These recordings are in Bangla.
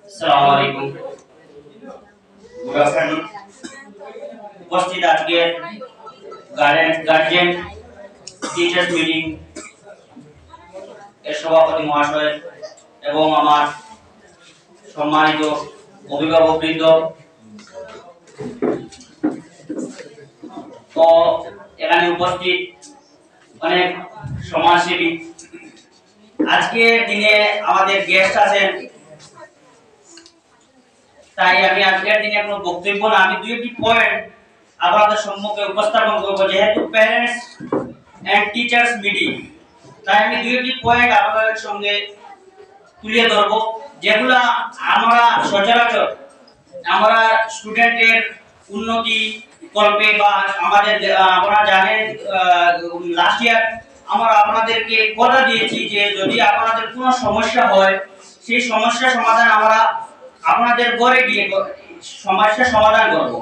আসসালামু আলাইকুম। Good afternoon. উপস্থিত আজকের গার্জিয়ান টিচার্স মিটিং এর সভাপতি মহাশয় এবং আমার সম্মানিত অভিভাবকবৃন্দ ও এখানে উপস্থিত অনেক সমাজসেবী, আজকের দিনে আমাদের গেস্ট আছেন, তাই আমি আজকের দিনে কোনো বক্তব্য না, আমি দুইটি পয়েন্ট আপনাদের সম্মুখে উপস্থাপন করব। যেহেতু প্যারেন্টস এন্ড টিচার্স মিটিং, তাই আমি দুইটি পয়েন্ট আপনাদের সঙ্গে তুলে ধরব, যেগুলা আমরা সচরাচর আমরা স্টুডেন্টের উন্নতি করবে বা আমাদের আপনারা জানেন লাস্ট ইয়ার আমরা আপনাদেরকে কথা দিয়েছি যে যদি আপনাদের কোনো সমস্যা হয় সেই সমস্যার সমাধান আমরা আপনাদের ঘরে গিয়ে সমস্যার সমাধান করব।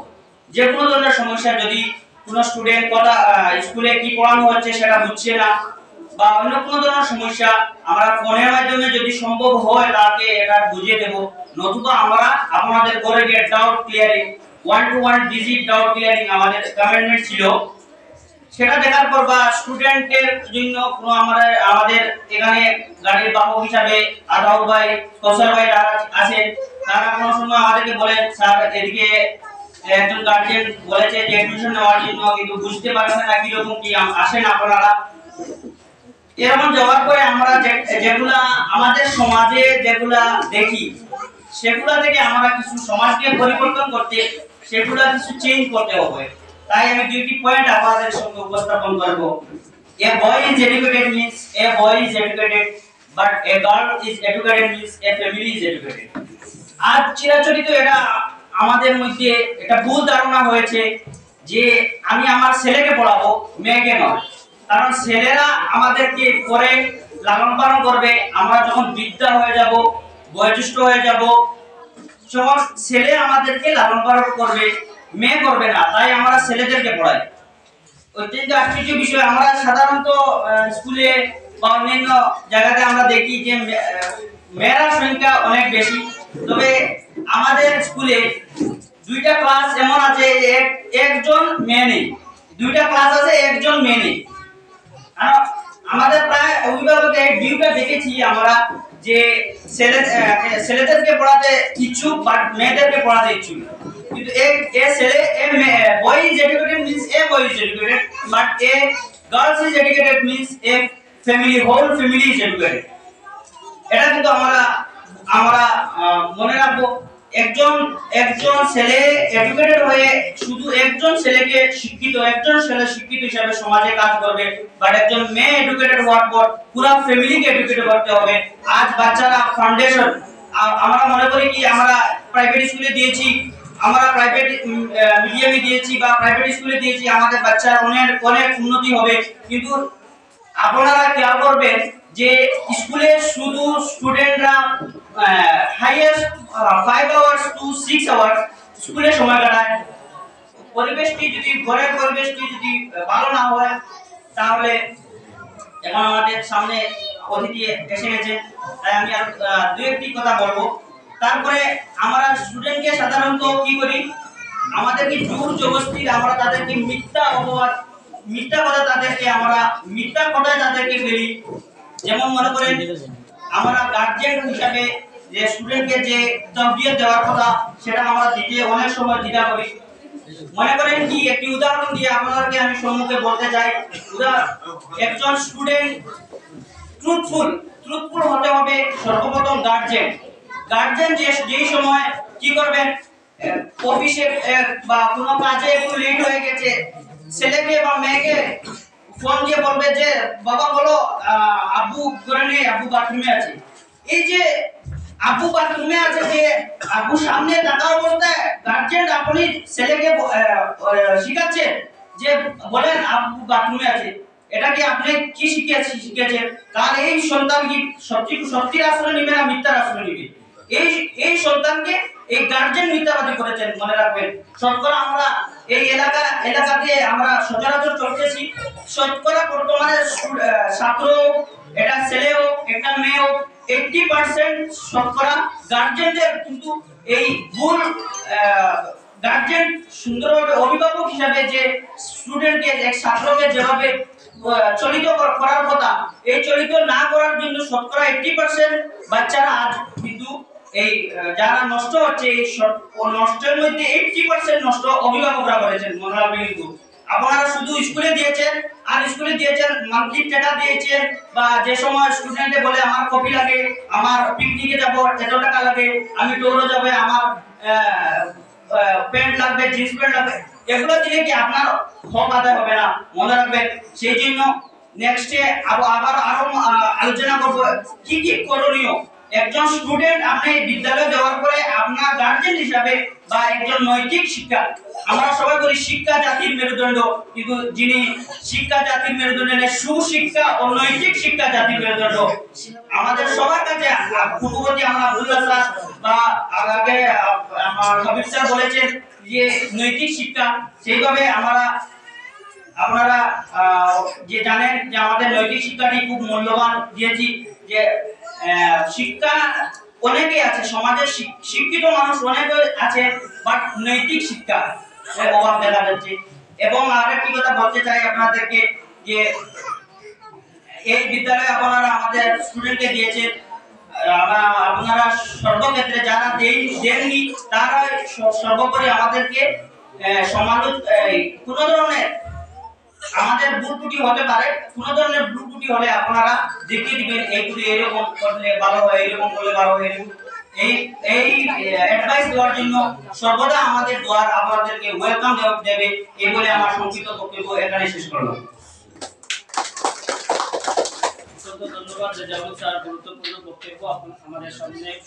যে কোনো ধরনের সমস্যা, যদি কোনো স্টুডেন্ট কথা স্কুলে কি পড়ানো হচ্ছে সেটা বুঝছে না বা অন্য কোনো ধরনের সমস্যা, আমরা ফোনের মাধ্যমে যদি সম্ভব হয় তাকে এটা বুঝিয়ে দেব, নতুবা আমরা আপনাদের ঘরে গিয়ে doubt clearing, 1-to-1 visit doubt clearing আমাদের কমিটমেন্ট ছিল, সেটা দেখার পর বা স্টুডেন্টের জন্য কোনো আমাদের এখানে গাড়ির বাহক হিসাবে আতাউর ভাই, কৌশল ভাই আছেন, তারা কোনো সময় আমাদেরকে বলেন স্যার এদিকে একজন গার্জিয়ান বলেছে যে অ্যাডমিশন নেওয়ার জন্য কিন্তু বুঝতে পারছেন না কিরকম কি, আসেন আপনারা। এরকম যাওয়ার পরে আমরা যেগুলা আমাদের সমাজে যেগুলা দেখি সেগুলা থেকে আমরা কিছু সমাজকে পরিবর্তন করতে, সেগুলা কিছু চেঞ্জ করতে হবে। তাই আমি দুইটি পয়েন্ট আপনাদের সঙ্গে উপস্থাপন করব। A boy is educated means a boy is educated, but a girl is educated means a family is educated. আজ চিরাচরিত এটা আমাদের মধ্যে এটা ভুল ধারণা হয়েছে যে আমি আমার ছেলেকে পড়াবো, মেয়েকে নয়। কারণ ছেলেরা আমাদেরকে পরে লালন পালন করবে, আমরা যখন বৃদ্ধা হয়ে যাব, বয়োজ্যেষ্ঠ হয়ে যাব, তখন ছেলে আমাদেরকে লালন পালন করবে, মেয়ে করবে না। তাই আমরা ছেলেদেরকে পড়াই। অত্যন্ত আশ্চর্য বিষয়, আমরা সাধারণত স্কুলে বা অন্যান্য জায়গাতে আমরা দেখি যে মেয়েরার সংখ্যা অনেক বেশি, তবে আমাদের স্কুলে দুইটা ক্লাস এমন আছে একজন মেয়ে নেই, দুইটা ক্লাস আছে একজন মেয়ে নেই। আমাদের প্রায় অভিভাবকের ভিউটা দেখেছি আমরা যে ছেলেদেরকে পড়াতে ইচ্ছুক বাট মেয়েদেরকে পড়াতে ইচ্ছুক, কিন্তু boy is educated means a boy is educated, but a girl is educated means a whole family is educated. এটা কিন্তু আমরা মনে রাখবো। একজন ছেলে এডুকেটেড হয়ে শুধু একজন ছেলেকে একজন ছেলে শিক্ষিত হিসেবে সমাজে কাজ করবে, বাট একজন মেয়ে এডুকেটেড হওয়ার পর পুরো ফ্যামিলিকে এডুকেটেড করতে হবে। আজ বাচ্চারা ফাউন্ডেশন, আমরা মনে করি কি আমরা প্রাইভেট স্কুলে দিয়েছি, আমরা প্রাইভেট মিডিয়ামে দিয়েছি বা প্রাইভেট স্কুলে দিয়েছি, আমাদের বাচ্চার অনেক উন্নতি হবে। কিন্তু আপনারা খেয়াল করবেন যে স্কুলে শুধু স্টুডেন্টরা হাইয়েস্ট 5 hours to 6 hours স্কুলে সময় কাটায়। পরিবেশটি যদি ঘরের পরিবেশটি যদি ভালো না হয়, তাহলে এখন আমাদের সামনে অতিথি এসে গেছে, তাই আমি আর দুই একটি কথা বলবো। তারপরে আমরা স্টুডেন্টকে সাধারণত কি করি, আমাদেরকে জোর জবরদস্তি আমরা তাদেরকে মিথ্যা কথা মিথ্যা কথায় তাদেরকে ফেলি। যেমন মনে করেন আমরা গার্জিয়ান হিসাবে যে স্টুডেন্টকে যে তরবিয়ত দেওয়ার কথা সেটা আমরা দিতে অনেক সময় দ্বিধা করি। মনে করেন কি একটি উদাহরণ দিয়ে আপনাদেরকে আমি সম্মুখে বলতে চাই। একজন স্টুডেন্ট ট্রুথফুল হতে হবে সর্বপ্রথম গার্জিয়ান যেই সময় কি করবেন, অফিসে বা কোনো কাজে একটু লেট হয়ে গেছে, ছেলেকে বা মেয়েকে ফোন দিয়ে বলবে যে বাবা বলো আব্বু করে নেই, আব্বু বাথরুমে আছে। এই যে আব্বু বাথরুমে আছে, যে আব্বু সামনে থাকা অবস্থায় গার্জিয়ান আপনি ছেলেকে শিখাচ্ছেন যে বলেন আব্বু বাথরুমে আছে, এটা কি আপনি কি শিখিয়েছেন? কারণ এই সন্তান কি সত্যির আশ্রয় নিবে না মিথ্যার আশ্রয় নিবে? এই সন্তানকে এই গার্জিয়ান মিথ্যাবাদী করেছেন, মনে রাখবেন। শতকরা আমরা এই এলাকাতে আমরা সচরাচর চলতেছি, শতকরা বর্তমানে ছাত্র, এটা ছেলে হোক একটা মেয়ে হোক, 80% শতকরা গার্জেনদের কিন্তু এই ভুল গার্জেন সুন্দরভাবে অভিভাবক হিসাবে যে স্টুডেন্টকে এক ছাত্রকে যেভাবে চলিত করার কথা, এই চলিত না করার জন্য শতকরা 80% বাচ্চারা আজ কিন্তু এই যারা নষ্ট হচ্ছে এই নষ্টের মধ্যে 80% নষ্ট অভিভাবকরা করেছেন। মনে রাখবেন কিন্তু আপনারা শুধু স্কুলে দিয়েছেন আর স্কুলে দিয়েছেন মান্থলি টাকা দিয়েছেন, বা যে সময় স্টুডেন্টে বলে আমার কপি লাগে, আমার পিকনিকে যাব এত টাকা লাগে, আমি ট্যুরে যাব আমার প্যান্ট লাগবে, জিন্স প্যান্ট লাগবে, এগুলো দিলে কি আপনার হক আদায় হবে না। মনে রাখবেন সেই জন্য নেক্সটে আবার আরো আলোচনা করব কি কি করণীয়। একজন স্টুডেন্ট আপনি বিদ্যালয়ে যাওয়ার পরে আপনার গার্জেন হিসাবে বা একজন নৈতিক শিক্ষা, আমরা সবাই বলি শিক্ষা জাতির মেরুদণ্ড, কিন্তু যিনি শিক্ষা জাতির মেরুদণ্ড নেই, সুশিক্ষা ও নৈতিক শিক্ষা জাতির মেরুদণ্ড। আমাদের সবার কাছে পূর্ববর্তী আমরা আব্দুল্লাহ স্যার বা আগে আমার হাবিব স্যার বলেছেন যে নৈতিক শিক্ষা, সেইভাবে আপনারা যে জানেন যে আমাদের নৈতিক শিক্ষাটি খুব মূল্যবান দিয়েছি। যে শিক্ষা অনেকেই আছে সমাজে, শিক্ষিত মানুষ অনেকে আছে, বাট নৈতিক শিক্ষা অভাব দেখা যাচ্ছে। এবং আরেকটি কথা বলতে চাই আপনাদেরকে যে এই বিদ্যালয়ে আপনারা আমাদের স্টুডেন্টকে দিয়েছেন, আপনারা সর্বক্ষেত্রে যারা দেননি তারা সর্বোপরি আমাদেরকে কোনো ধরনের আমাদের ভুল ত্রুটি হতে পারে, কোনো ধরনের ভুল ত্রুটি হলে আপনারা দেখিয়ে দিবেন, এইগুলি এরকম করলে ভালো হয়, এরকম করলে ভালো হয়। এই অ্যাডভাইস দেওয়ার জন্য সর্বদা আমাদের দোয়ার আপনাদেরকে ওয়েলকাম দেবে। এই বলে আমার সংক্ষিপ্ত বক্তব্য এখানে শেষ করলাম। ধন্যবাদ রেজাউল স্যার গুরুত্বপূর্ণ বক্তব্য আমাদের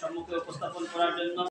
সম্মুখে উপস্থাপন করার জন্য।